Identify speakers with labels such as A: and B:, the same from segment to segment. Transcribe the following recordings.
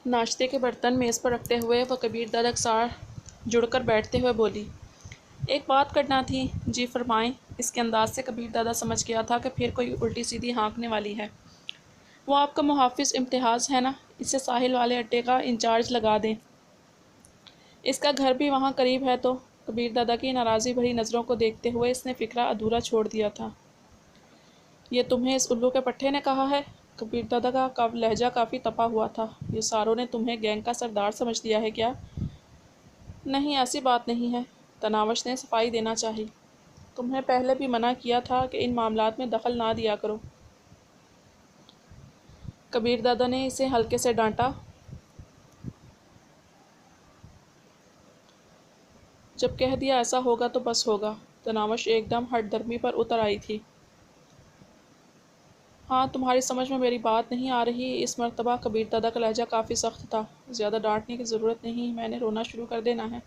A: ناشتے کے برتن میز پر رکھتے ہوئے وہ کبیر دادا کے ساتھ جڑ کر بیٹھتے ہوئے بولی، ایک بات کرنا تھی۔ جی فرمائیں۔ اس کے انداز سے کبیر دادا سمجھ گیا تھا کہ پھر کوئی الٹی سیدھی ہانکنے والی ہے۔ وہ آپ کا محافظ امتیاز ہے نا، اسے ساحل والے اڈے کا انچارج لگا دیں۔ اس کا گھر بھی وہاں قریب ہے تو۔ کبیر دادا کی ناراضی بھری نظروں کو دیکھتے ہوئے اس نے فقرہ ادھورا چھوڑ دیا تھا۔ یہ تمہیں اس الو کے پٹھے نے کہا ہے؟ کبیر دادا کا لہجہ کافی تپا ہوا تھا۔ یہ ساروں نے تمہیں گینگ کا سردار سمجھ لیا ہے کیا؟ نہیں، ایسی بات نہیں ہے، تناوش نے صفائی دینا چاہی۔ تمہیں پہلے بھی منع کیا تھا کہ ان معاملات میں دخل نہ دیا کرو۔ کبیر دادا نے اسے ہلکے سے ڈانٹا۔ جب کہہ دیا ایسا ہوگا تو بس ہوگا۔ تناوش ایک دم ہٹ درمی پر اتر آئی تھی۔ ہاں، تمہاری سمجھ میں میری بات نہیں آ رہی؟ اس مرتبہ کبیر دادا کا لہجہ کافی سخت تھا۔ زیادہ ڈانٹنے کی ضرورت نہیں، میں نے رونا شروع کر دینا ہے۔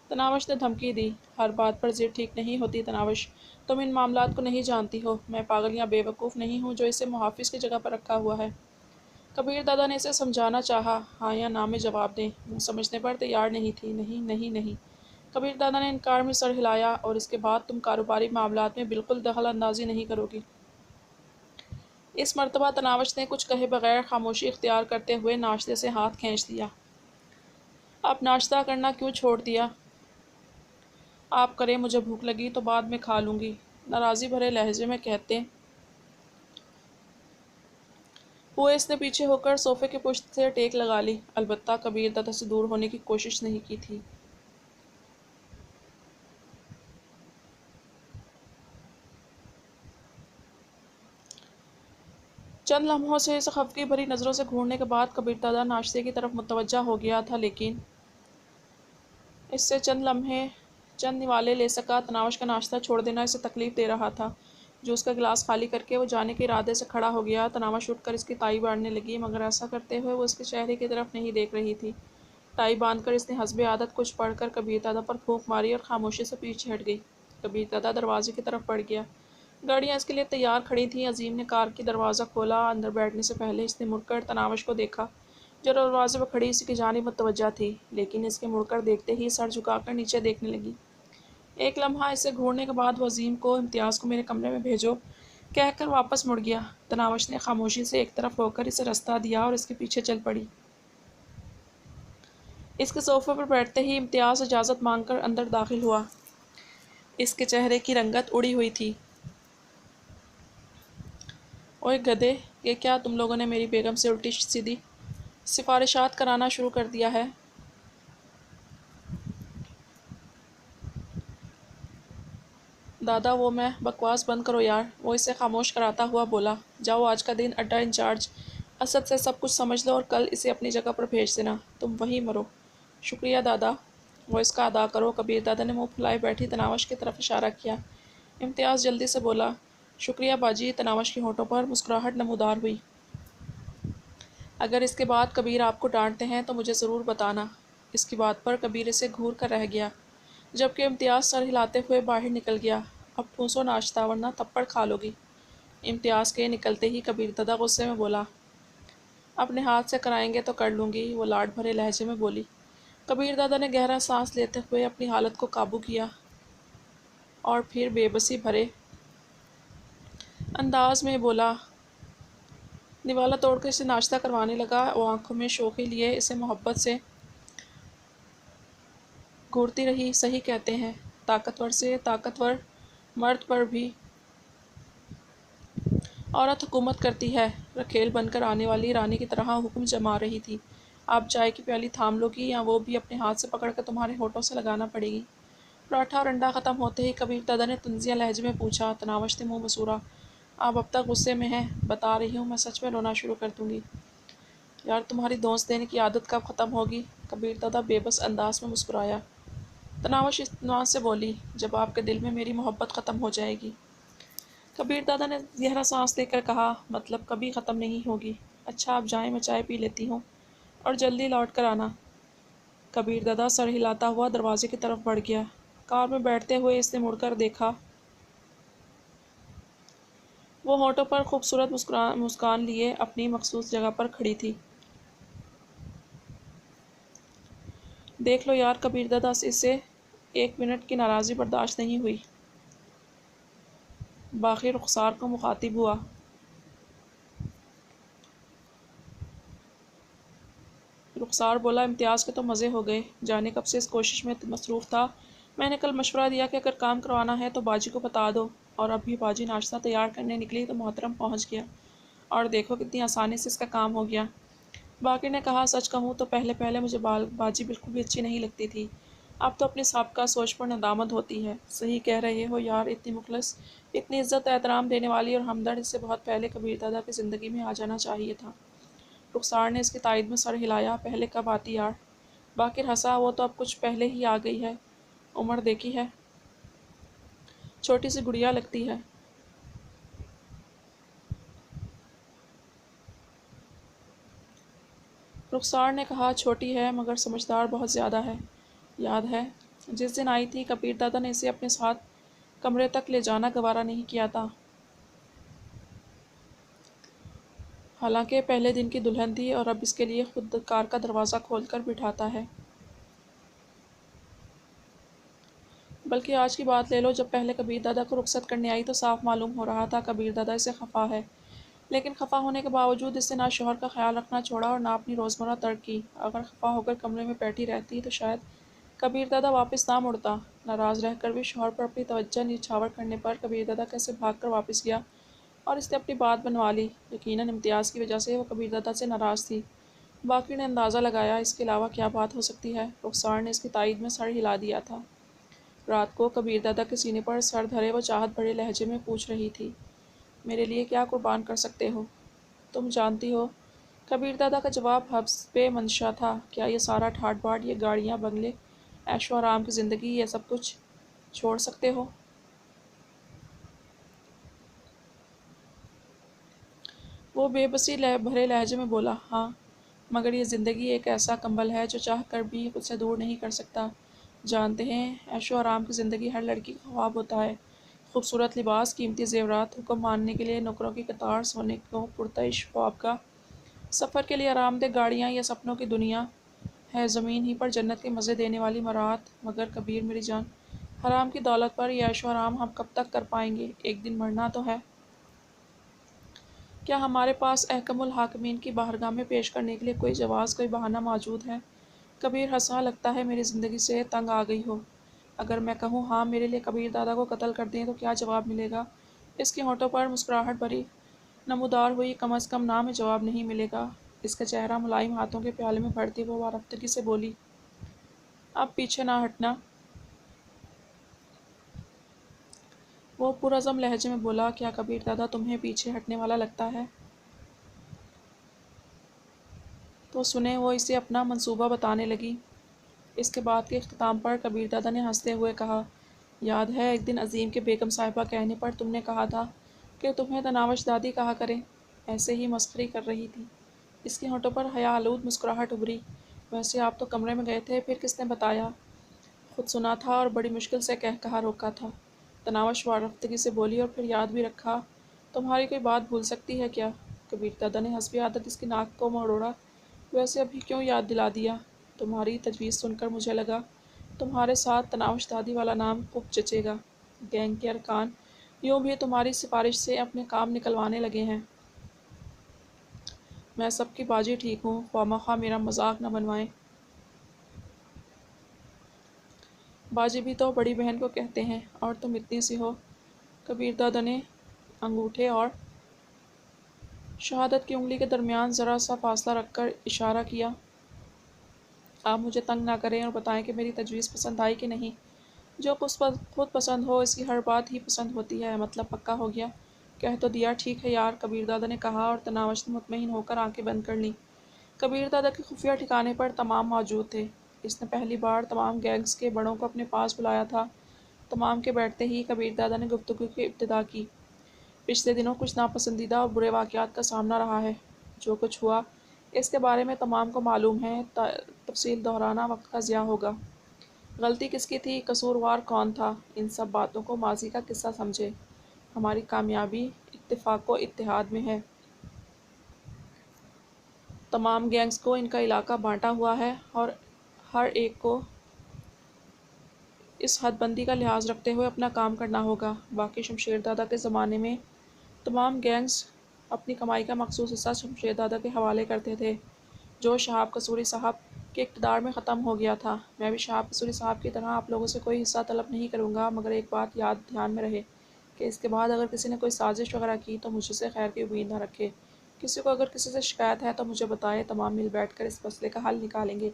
A: تناوش نے دھمکی دی۔ ہر بات پر ضد ٹھیک نہیں ہوتی تناوش، تم ان معاملات کو نہیں جانتی ہو۔ میں پاگل یا بے وقوف نہیں ہوں جو اسے محافظ کی جگہ پر رکھا ہوا ہے۔ کبیر دادا نے اسے سمجھانا چاہا، ہاں یا نا میں جواب دیں، منہ سمجھنے پر تیار نہیں تھی۔ نہیں نہیں نہیں۔ کبیر دادا نے انکار میں سر ہلایا، اور اس کے بعد تم کاروباری معاملات میں بالکل دخل اندازی نہیں کرو گی۔ اس مرتبہ تناوش نے کچھ کہے بغیر خاموشی اختیار کرتے ہوئے ناشتے سے ہاتھ کھینچ لیا۔ اب ناشتہ کرنا کیوں چھوڑ دیا؟ آپ کریں، مجھے بھوک لگی تو بعد میں کھا لوں گی، ناراضی بھرے لہجے میں کہتے ہوئے اس نے پیچھے ہو کر صوفے کی پشت سے ٹیک لگا لی۔ البتہ کبیر دادا سے دور ہونے کی کوشش نہیں کی تھی۔ چند لمحوں سے اسے خفگی بھری نظروں سے گھورنے کے بعد کبیر دادا ناشتے کی طرف متوجہ ہو گیا تھا، لیکن اس سے چند نوالے لے سکا۔ تناوش کا ناشتہ چھوڑ دینا اسے تکلیف دے رہا تھا۔ جوس کا گلاس خالی کر کے وہ جانے کے ارادے سے کھڑا ہو گیا۔ تناوش اٹھ کر اس کی ٹائی باندھنے لگی، مگر ایسا کرتے ہوئے وہ اس کے چہرے کی طرف نہیں دیکھ رہی تھی۔ ٹائی باندھ کر اس نے حسب عادت کچھ پڑھ کر کبیر دادا پر پھونک ماری اور خاموشی سے پیچھے ہٹ گئی۔ کبیر دادا دروازے کی طرف بڑھ گیا۔ گاڑیاں اس کے لیے تیار کھڑی تھیں۔ عظیم نے کار کی دروازہ کھولا۔ اندر بیٹھنے سے پہلے اس نے مڑ کر تناوش کو دیکھا، جو دروازے پر کھڑی اسی کی جانب متوجہ تھی، لیکن اس کے مڑ کر دیکھتے ہی سر جھکا کر نیچے دیکھنے لگی۔ ایک لمحہ اسے گھورنے کے بعد وہ عظیم کو امتیاز کو میرے کمرے میں بھیجو کہہ کر واپس مڑ گیا۔ تناوش نے خاموشی سے ایک طرف ہو کر اسے رستہ دیا اور اس کے پیچھے چل پڑی۔ اس کے صوفے پر بیٹھتے ہی امتیاز اجازت مانگ کر اندر داخل ہوا۔ اس کے چہرے کی رنگت اڑی ہوئی تھی۔ اوئے گدھے، یہ کیا تم لوگوں نے میری بیگم سے الٹی سیدھی سفارشات کرانا شروع کر دیا ہے؟ دادا وہ میں بکواس بند کرو یار، وہ اسے خاموش کراتا ہوا بولا۔ جاؤ، آج کا دن اڈا انچارج اسد سے سب کچھ سمجھ لو اور کل اسے اپنی جگہ پر بھیج دینا، تم وہیں مرو۔ شکریہ دادا، وہ اس کا ادا کرو۔ کبیر دادا نے منہ پھلائے بیٹھی تناوش کی طرف اشارہ کیا۔ امتیاز جلدی سے بولا، شکریہ باجی۔ تناوش کے ہونٹوں پر مسکراہٹ نمودار ہوئی۔ اگر اس کے بعد کبیر آپ کو ڈانٹتے ہیں تو مجھے ضرور بتانا۔ اس کی بات پر کبیر اسے گھور کر رہ گیا، جبکہ امتیاز سر ہلاتے ہوئے باہر نکل گیا۔ اب ٹھوسو ناشتہ ورنہ تھپڑ کھا لو گی۔ امتیاز کے نکلتے ہی کبیر دادا غصے میں بولا، اپنے ہاتھ سے کرائیں گے تو کر لوں گی، وہ لاڈ بھرے لہجے میں بولی۔ کبیر دادا نے گہرا سانس لیتے ہوئے اپنی حالت کو قابو کیا اور پھر بے بسی بھرے انداز میں بولا، نوالا توڑ کر اسے ناشتہ کروانے لگا۔ وہ آنکھوں میں شوخی لیے اسے محبت سے گھورتی رہی۔ صحیح کہتے ہیں، طاقتور سے طاقتور مرد پر بھی عورت حکومت کرتی ہے۔ رکھیل بن کر آنے والی رانی کی طرح حکم جما رہی تھی۔ آپ چائے کی پیالی تھام لو گی یا وہ بھی اپنے ہاتھ سے پکڑ کر تمہارے ہونٹوں سے لگانا پڑے گی؟ پراٹھا اور انڈا ختم ہوتے ہی کبیر دادا نے طنزیہ لہجے میں پوچھا۔ تناوش نے منہ مسوڑا، آپ اب تک غصے میں ہیں، بتا رہی ہوں میں سچ میں رونا شروع کر دوں گی۔ یار تمہاری دوست دینے کی عادت کب ختم ہوگی؟ کبیر دادا بے بس انداز میں مسکرایا۔ تناوش اطمینان سے بولی، جب آپ کے دل میں میری محبت ختم ہو جائے گی۔ کبیر دادا نے گہرا سانس لے کر کہا، مطلب کبھی ختم نہیں ہوگی؟ اچھا آپ جائیں، میں چائے پی لیتی ہوں اور جلدی لوٹ کر آنا۔ کبیر دادا سر ہلاتا ہوا دروازے کی طرف بڑھ گیا۔ کار میں بیٹھتے ہوئے اس نے مڑ کر دیکھا۔ وہ ہونٹوں پر خوبصورت مسکان لیے اپنی مخصوص جگہ پر کھڑی تھی۔ دیکھ لو یار، کبیر دادا سے اسے 1 منٹ کی ناراضی برداشت نہیں ہوئی۔ باقی رخسار کو مخاطب ہوا۔ رخسار بولا، امتیاز کے تو مزے ہو گئے، جانے کب سے اس کوشش میں مصروف تھا۔ میں نے کل مشورہ دیا کہ اگر کام کروانا ہے تو باجی کو بتا دو، اور اب بھی باجی ناشتہ تیار کرنے نکلی تو محترم پہنچ گیا، اور دیکھو کتنی آسانی سے اس کا کام ہو گیا۔ باقی نے کہا، سچ کہوں تو پہلے پہلے مجھے باجی بالکل بھی اچھی نہیں لگتی تھی، اب تو اپنی سابقہ سوچ پر ندامت ہوتی ہے۔ صحیح کہہ رہے ہو یار، اتنی مخلص، اتنی عزت احترام دینے والی اور ہمدرد اس سے بہت پہلے کبیر دادا کی زندگی میں آ جانا چاہیے تھا۔ رخسار نے اس کی تائید میں سر ہلایا، پہلے کب آتی یار۔ باقر ہنسا، وہ تو اب کچھ پہلے ہی آ گئی ہے، عمر دیکھی ہے، چھوٹی سی گڑیا لگتی ہے۔ رخسار نے کہا، چھوٹی ہے مگر سمجھدار بہت زیادہ ہے۔ یاد ہے جس دن آئی تھی، کبیر دادا نے اسے اپنے ساتھ کمرے تک لے جانا گوارا نہیں کیا تھا، حالانکہ پہلے دن کی دلہن تھی، اور اب اس کے لیے خود کار کا دروازہ کھول کر بٹھاتا ہے۔ بلکہ آج کی بات لے لو، جب پہلے کبیر دادا کو رخصت کرنے آئی تو صاف معلوم ہو رہا تھا کبیر دادا اسے خفا ہے، لیکن خفا ہونے کے باوجود اس نے نہ شوہر کا خیال رکھنا چھوڑا اور نہ اپنی روزمرہ ترک کی۔ اگر خفا ہو کر کمرے میں بیٹھی رہتی تو شاید کبیر دادا واپس نہ مڑتا۔ ناراض رہ کر بھی شوہر پر اپنی توجہ نچھاور کرنے پر کبیر دادا کیسے بھاگ کر واپس گیا اور اس نے اپنی بات بنوا لی۔ یقیناً امتیاز کی وجہ سے وہ کبیر دادا سے ناراض تھی۔ باقی نے اندازہ لگایا اس کے علاوہ کیا بات ہو سکتی ہے۔ رخسار نے اس کی تائید میں سر ہلا دیا تھا۔ رات کو کبیر دادا کے سینے پر سر دھرے وہ چاہت بھرے لہجے میں پوچھ رہی تھی، میرے لیے کیا قربان کر سکتے ہو؟ تم جانتی ہو۔ کبیر دادا کا جواب حسب منشا تھا، کیا یہ سارا ٹھاٹ باٹ، یہ گاڑیاں، بنگلے، عیش و آرام کی زندگی، یہ سب کچھ چھوڑ سکتے ہو؟ وہ بے بسی بھرے لہجے میں بولا، ہاں، مگر یہ زندگی ایک ایسا کمبل ہے جو چاہ کر بھی خود سے دور نہیں کر سکتا۔ جانتے ہیں، عیش و آرام کی زندگی ہر لڑکی کا خواب ہوتا ہے، خوبصورت لباس، قیمتی زیورات، حکم ماننے کے لیے نوکروں کی قطار، سونے کو پرتعش خوابگاہ، سفر کے لیے آرام دہ گاڑیاں، یہ سپنوں کی دنیا ہے، زمین ہی پر جنت کے مزے دینے والی مراد۔ مگر کبیر میری جان، حرام کی دولت پر یہ عیش و آرام ہم کب تک کر پائیں گے؟ ایک دن مرنا تو ہے۔ کیا ہمارے پاس احکم الحاکمین کی بارگاہ میں پیش کرنے کے لیے کوئی جواز، کوئی بہانہ موجود ہے؟ کبیر ہنسا، لگتا ہے میری زندگی سے تنگ آ گئی ہو۔ اگر میں کہوں ہاں، میرے لیے کبیر دادا کو قتل کر دیں تو کیا جواب ملے گا؟ اس کے ہونٹوں پر مسکراہٹ بھری نمودار ہوئی، کم از کم نہ میں جواب نہیں ملے گا۔ اس کا چہرہ ملائم ہاتھوں کے پیالے میں بھرتی وہ وارفتگی سے بولی، اب پیچھے نہ ہٹنا۔ وہ پرعزم لہجے میں بولا، کیا کبیر دادا تمہیں پیچھے ہٹنے والا لگتا ہے؟ تو سنیں، وہ اسے اپنا منصوبہ بتانے لگی۔ اس کے بعد کے اختتام پر کبیر دادا نے ہنستے ہوئے کہا، یاد ہے ایک دن عظیم کے بیگم صاحبہ کہنے پر تم نے کہا تھا کہ تمہیں تناوش دادی کہا کریں؟ ایسے ہی مسخری کر رہی تھی۔ اس کے ہونٹوں پر حیا آلود مسکراہٹ ابھری۔ ویسے آپ تو کمرے میں گئے تھے، پھر کس نے بتایا؟ خود سنا تھا اور بڑی مشکل سے کہا روکا تھا، تناوش وارفتگی سے بولی، اور پھر یاد بھی رکھا۔ تمہاری کوئی بات بھول سکتی ہے کیا؟ کبیر دادا نے حسب عادت اس کی ناک کو مروڑا، ویسے ابھی کیوں یاد دلا دیا؟ تمہاری تجویز سن کر مجھے لگا تمہارے ساتھ تناوش دادی والا نام خوب جچے گا۔ گینگ کے ارکان یوں بھی تمہاری سفارش سے اپنے کام نکلوانے لگے ہیں۔ میں سب کی باجی ٹھیک ہوں، خواہ مخواہ میرا مذاق نہ بنوائیں۔ باجی بھی تو بڑی بہن کو کہتے ہیں، اور تم اتنی سی ہو۔ کبیر دادا نے انگوٹھے اور شہادت کی انگلی کے درمیان ذرا سا فاصلہ رکھ کر اشارہ کیا، آپ مجھے تنگ نہ کریں اور بتائیں کہ میری تجویز پسند آئی کہ نہیں؟ جو خود پسند ہو اس کی ہر بات ہی پسند ہوتی ہے، مطلب پکا ہو گیا؟ کہہ تو دیا، ٹھیک ہے یار، کبیر دادا نے کہا، اور تناوش نے مطمئن ہو کر آنکھیں بند کر لیں۔ کبیر دادا کے خفیہ ٹھکانے پر تمام موجود تھے۔ اس نے پہلی بار تمام گینگز کے بڑوں کو اپنے پاس بلایا تھا۔ تمام کے بیٹھتے ہی کبیر دادا نے گفتگو کی ابتدا کی، پچھلے دنوں کچھ ناپسندیدہ اور برے واقعات کا سامنا رہا ہے۔ جو کچھ ہوا اس کے بارے میں تمام کو معلوم ہے، تفصیل دہرانا وقت کا ضیاع ہوگا۔ غلطی کس کی تھی، قصوروار کون تھا، ان سب باتوں کو ماضی کا قصہ سمجھے۔ ہماری کامیابی اتفاق و اتحاد میں ہے۔ تمام گینگز کو ان کا علاقہ بانٹا ہوا ہے، اور ہر ایک کو اس حد بندی کا لحاظ رکھتے ہوئے اپنا کام کرنا ہوگا۔ باقی شمشیر دادا کے زمانے میں تمام گینگز اپنی کمائی کا مخصوص حصہ شمشیر دادا کے حوالے کرتے تھے، جو شہاب قصوری صاحب کے اقتدار میں ختم ہو گیا تھا۔ میں بھی شہاب قصوری صاحب کی طرح آپ لوگوں سے کوئی حصہ طلب نہیں کروں گا، مگر ایک بات دھیان میں رہے کہ اس کے بعد اگر کسی نے کوئی سازش وغیرہ کی تو مجھ سے خیر کی امید نہ رکھے۔ کسی کو اگر کسی سے شکایت ہے تو مجھے بتائے، تمام مل بیٹھ کر اس مسئلے کا حل نکالیں گے۔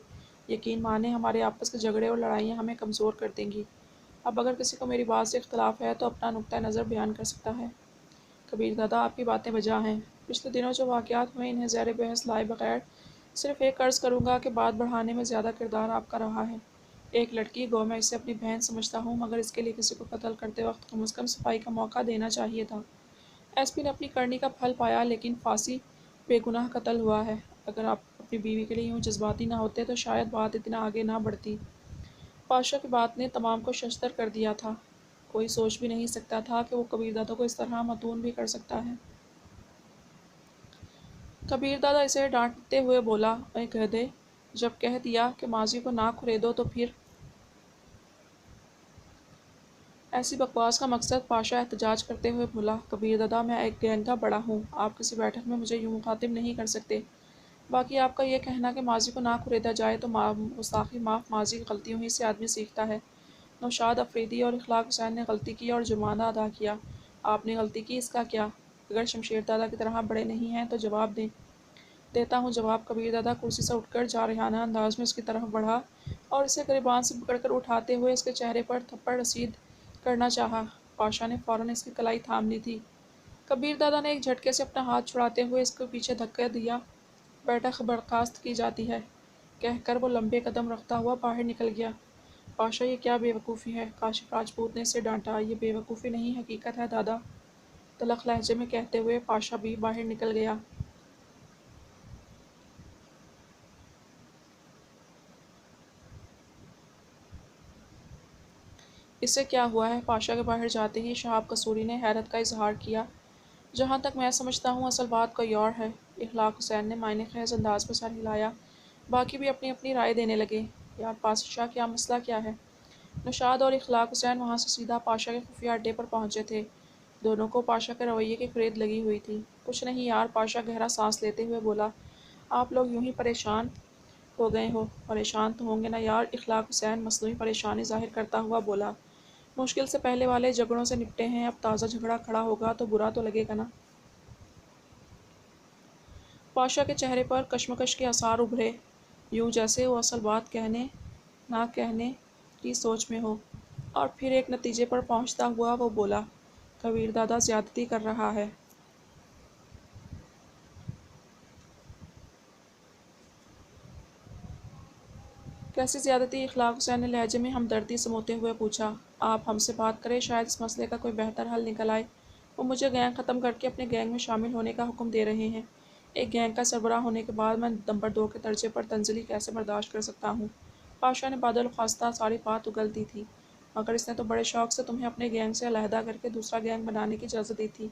A: یقین مانیں ہمارے آپس کے جھگڑے اور لڑائیاں ہمیں کمزور کر دیں گی۔ اب اگر کسی کو میری بات سے اختلاف ہے تو اپنا نقطہ نظر بیان کر سکتا ہے۔ کبیر دادا، آپ کی باتیں بجا ہیں۔ پچھلے دنوں جو واقعات ہوئے انہیں زیر بحث لائے بغیر صرف ایک عرض کروں گا کہ بات بڑھانے میں زیادہ کردار آپ کا رہا ہے۔ ایک لڑکی، گو میں اسے اپنی بہن سمجھتا ہوں، مگر اس کے لیے کسی کو قتل کرتے وقت کم از کم صفائی کا موقع دینا چاہیے تھا۔ ایس پی نے اپنی کرنی کا پھل پایا، لیکن پھانسی بے گناہ قتل ہوا ہے۔ اگر آپ اپنی بیوی کے لیے یوں جذباتی نہ ہوتے تو شاید بات اتنا آگے نہ بڑھتی۔ پاشا کی بات نے تمام کو ششدر کر دیا تھا۔ کوئی سوچ بھی نہیں سکتا تھا کہ وہ کبیر دادا کو اس طرح متون بھی کر سکتا ہے۔ کبیر دادا اسے ڈانٹتے ہوئے بولا، اے گدھے، جب کہہ دیا کہ ماضی کو نہ کھریدو تو پھر ایسی بکواس کا مقصد؟ پاشا احتجاج کرتے ہوئے بولا، کبیر دادا، میں ایک گینگ کا بڑا ہوں، آپ کسی بیٹھک میں مجھے یوں مخاطب نہیں کر سکتے۔ باقی آپ کا یہ کہنا کہ ماضی کو نہ کھریدا جائے تو گستاخی معاف، ماضی کی غلطیوں ہی سے آدمی سیکھتا ہے۔ نوشاد افریدی اور اخلاق حسین نے غلطی کی اور جرمانہ ادا کیا۔ آپ نے غلطی کی، اس کا کیا؟ اگر شمشیر دادا کی طرح بڑے نہیں ہیں تو جواب دیں۔ دیتا ہوں جواب۔ کبیر دادا کرسی سے اٹھ کر جارحانہ انداز میں اس کی طرف بڑھا اور اسے گریبان سے پکڑ کر اٹھاتے ہوئے اس کے چہرے پر تھپڑ رسید کرنا چاہا۔ پاشا نے فوراً اس کی کلائی تھام لی تھی۔ کبیر دادا نے ایک جھٹکے سے اپنا ہاتھ چھڑاتے ہوئے اس کو پیچھے دھکا دیا۔ بیٹھک برخاست کی جاتی ہے، کہہ کر وہ لمبے قدم رکھتا ہوا باہر نکل گیا۔ پاشا، یہ کیا بے وقوفی ہے؟ کاشف راجپوت نے اسے ڈانٹا۔ یہ بے وقوفی نہیں، حقیقت ہے دادا، تلخ لہجے میں کہتے ہوئے پاشا بھی باہر نکل گیا۔ اسے کیا ہوا ہے؟ پاشا کے باہر جاتے ہی شہاب قصوری نے حیرت کا اظہار کیا۔ جہاں تک میں سمجھتا ہوں اصل بات کوئی اور ہے۔ اخلاق حسین نے معنی خیز انداز میں سر ہلایا۔ باقی بھی اپنی اپنی رائے دینے لگے۔ یار پاشا، کیا مسئلہ کیا ہے؟ نوشاد اور اخلاق حسین وہاں سے سیدھا پاشا کے خفیہ اڈے پر پہنچے تھے۔ دونوں کو پاشا کے رویے کی کرید لگی ہوئی تھی۔ کچھ نہیں یار، پاشا گہرا سانس لیتے ہوئے بولا، آپ لوگ یوں ہی پریشان ہو گئے ہو۔ پریشان تو ہوں گے نا یار، اخلاق حسین مصنوعی پریشانی ظاہر کرتا ہوا بولا۔ مشکل سے پہلے والے جھگڑوں سے نپٹے ہیں، اب تازہ جھگڑا کھڑا ہوگا تو برا تو لگے گا نا۔ پاشا کے چہرے پر کشمکش کے آثار ابھرے، یوں جیسے وہ اصل بات کہنے نہ کہنے کی سوچ میں ہو، اور پھر ایک نتیجے پر پہنچتا ہوا وہ بولا، کبیر دادا زیادتی کر رہا ہے۔ کیسی زیادتی؟ اخلاق حسین نے لہجے میں ہمدردی سموتے ہوئے پوچھا۔ آپ ہم سے بات کریں، شاید اس مسئلے کا کوئی بہتر حل نکل آئے۔ وہ مجھے گینگ ختم کر کے اپنے گینگ میں شامل ہونے کا حکم دے رہے ہیں۔ ایک گینگ کا سربراہ ہونے کے بعد میں نمبر 2 کے درجے پر تنزلی کیسے برداشت کر سکتا ہوں؟ پاشا نے بادل خواستہ ساری بات اگل دی تھی، مگر اس نے تو بڑے شوق سے تمہیں اپنے گینگ سے علیحدہ کر کے دوسرا گینگ بنانے کی اجازت دی تھی،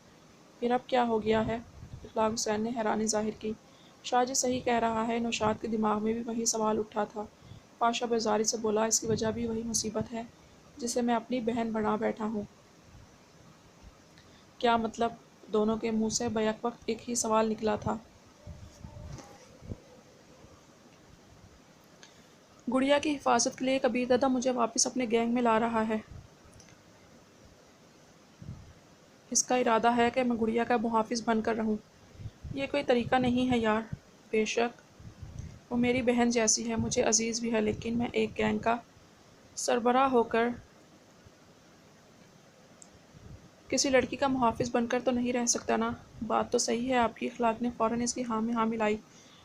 A: پھر اب کیا ہو گیا ہے؟ اخلاق حسین نے حیرانی ظاہر کی۔ شاہ جی صحیح کہہ رہا ہے، نوشاد کے دماغ میں بھی وہی سوال اٹھا تھا۔ پاشا بیزاری سے بولا، اس کی وجہ بھی وہی مصیبت ہے جسے میں اپنی بہن بنا بیٹھا ہوں۔ کیا مطلب؟ دونوں کے منہ سے بیک وقت ایک ہی سوال نکلا تھا۔ گڑیا کی حفاظت کے لیے کبیر دادا مجھے واپس اپنے گینگ میں لا رہا ہے۔ اس کا ارادہ ہے کہ میں گڑیا کا محافظ بن کر رہوں۔ یہ کوئی طریقہ نہیں ہے یار۔ بے شک وہ میری بہن جیسی ہے، مجھے عزیز بھی ہے، لیکن میں ایک گینگ کا سربراہ ہو کر کسی لڑکی کا محافظ بن کر تو نہیں رہ سکتا نا۔ بات تو صحیح ہے آپ کی۔ اخلاق نے فوراً اس کی ہاں میں ہاں ملائی۔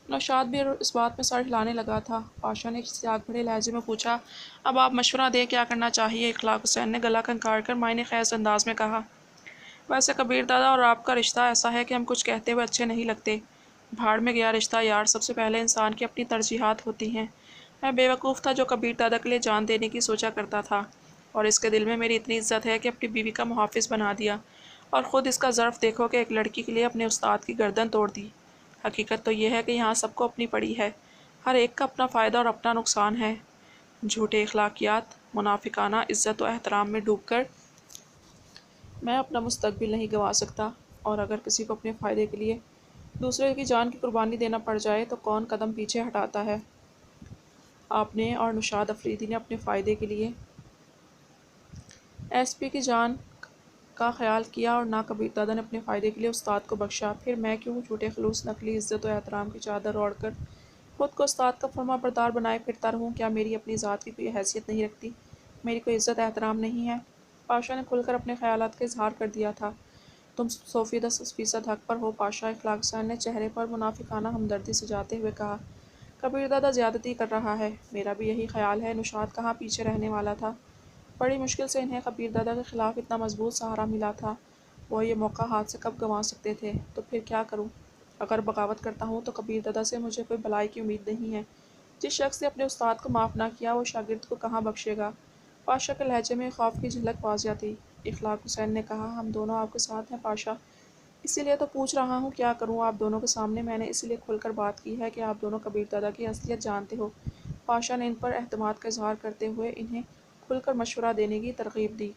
A: نوشاد بھی اس بات میں سر ہلانے لگا تھا۔ پاشا نے سیاق بھرے لہجے میں پوچھا، اب آپ مشورہ دیں، کیا کرنا چاہیے؟ اخلاق حسین نے گلا کھنکار کر معنی خیز انداز میں کہا، ویسے کبیر دادا اور آپ کا رشتہ ایسا ہے کہ ہم کچھ کہتے ہوئے اچھے نہیں لگتے۔ بھاڑ میں گیا رشتہ یار، سب سے پہلے انسان کی اپنی ترجیحات ہوتی ہیں۔ میں بے وقوف تھا جو کبیر دادا کے لیے جان دینے کی سوچا کرتا تھا، اور اس کے دل میں میری اتنی عزت ہے کہ اپنی بیوی کا محافظ بنا دیا، اور خود اس کا ظرف دیکھو کہ ایک لڑکی کے لیے اپنے استاد کی گردن توڑ دی۔ حقیقت تو یہ ہے کہ یہاں سب کو اپنی پڑی ہے، ہر ایک کا اپنا فائدہ اور اپنا نقصان ہے۔ جھوٹے اخلاقیات، منافقانہ عزت و احترام میں ڈوب کر میں اپنا مستقبل نہیں گنوا سکتا، اور اگر کسی کو اپنے فائدے کے لیے دوسرے کی جان کی قربانی دینا پڑ جائے تو کون قدم پیچھے ہٹاتا ہے؟ آپ نے اور نشاد افریدی نے اپنے فائدے کے لیے ایس پی کی جان کا خیال کیا، اور نہ کبیر دادا نے اپنے فائدے کے لیے استاد کو بخشا۔ پھر میں کیوں جھوٹے خلوص، نقلی عزت و احترام کی چادر اوڑھ کر خود کو استاد کا فرما بردار بنائے پھرتا رہوں؟ کیا میری اپنی ذات کی کوئی حیثیت نہیں رکھتی؟ میری کوئی عزت احترام نہیں ہے؟ پاشا نے کھل کر اپنے خیالات کا اظہار کر دیا تھا۔ تم 100% حق پر ہو پاشا، اخلاق حسین نے چہرے پر منافقانہ ہمدردی سجاتے ہوئے کہا۔ کبیر دادا زیادتی کر رہا ہے، میرا بھی یہی خیال ہے۔ نشاد کہاں پیچھے رہنے والا تھا؟ بڑی مشکل سے انہیں کبیر دادا کے خلاف اتنا مضبوط سہارا ملا تھا، وہ یہ موقع ہاتھ سے کب گنوا سکتے تھے؟ تو پھر کیا کروں؟ اگر بغاوت کرتا ہوں تو کبیر دادا سے مجھے کوئی بھلائی کی امید نہیں ہے۔ جس شخص نے اپنے استاد کو معاف نہ کیا وہ شاگرد کو کہاں بخشے گا؟ پاشا کے لہجے میں خوف کی جھلک واضح تھی۔ اخلاق حسین نے کہا، ہم دونوں آپ کے ساتھ ہیں پاشا، اسی لیے تو پوچھ رہا ہوں کیا کروں آپ دونوں کے سامنے۔ میں نے اسی لیے کھل کر بات کی ہے کہ آپ دونوں کبیر دادا کی اصلیت جانتے ہو۔ پاشا نے ان پر اعتماد کا اظہار کرتے ہوئے انہیں کھل کر مشورہ دینے کی ترغیب دی۔